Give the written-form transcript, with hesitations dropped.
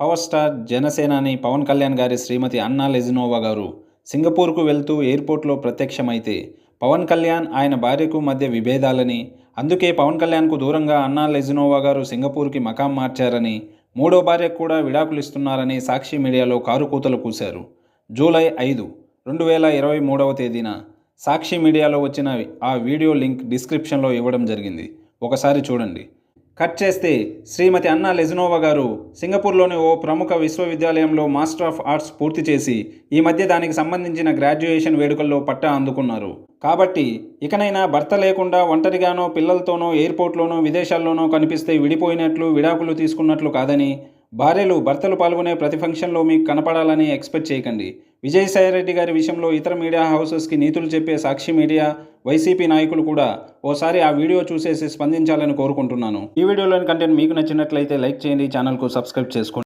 Power star జనసేనాని పవన్ కళ్యాణ్ గారి శ్రీమతి అన్నా లెజినోవా గారు సింగపూర్కు వెళ్తూ ఎయిర్పోర్ట్లో ప్రత్యక్షమైతే పవన్ కళ్యాణ్ ఆయన భార్యకు మధ్య విభేదాలని, అందుకే పవన్ కళ్యాణ్కు దూరంగా అన్నా లెజినోవా గారు సింగపూర్కి మకాం మార్చారని, మూడో భార్యకు కూడా విడాకులు ఇస్తున్నారని సాక్షి మీడియాలో కారుకూతలు కూశారు. జూలై 5, 2023 తేదీన సాక్షి మీడియాలో వచ్చిన ఆ వీడియో లింక్ డిస్క్రిప్షన్లో ఇవ్వడం జరిగింది. ఒకసారి చూడండి. కట్ చేస్తే శ్రీమతి అన్నా లెజినోవా గారు సింగపూర్లోని ఓ ప్రముఖ విశ్వవిద్యాలయంలో మాస్టర్ ఆఫ్ ఆర్ట్స్ పూర్తి చేసి ఈ మధ్య దానికి సంబంధించిన గ్రాడ్యుయేషన్ వేడుకల్లో పట్టా అందుకున్నారు. కాబట్టి ఇకనైనా భర్త లేకుండా ఒంటరిగానో పిల్లలతోనో ఎయిర్పోర్ట్లోనో విదేశాల్లోనో కనిపిస్తే విడిపోయినట్లు, విడాకులు తీసుకున్నట్లు కాదని, భార్యలు భర్తలు పాల్గొనే ప్రతి ఫంక్షన్లో మీకు కనపడాలని ఎక్స్పెక్ట్ చేయకండి. విజయసాయిరెడ్డి గారి విషయంలో ఇతర మీడియా హౌసెస్కి నీతులు చెప్పే సాక్షి మీడియా, వైసీపీ నాయకులు కూడా ఓసారి ఆ వీడియో చూసేసి స్పందించాలని కోరుకుంటున్నాను. ఈ వీడియోలోని కంటెంట్ మీకు నచ్చినట్లయితే లైక్ చేయండి, ఛానల్కు సబ్స్క్రైబ్ చేసుకోండి.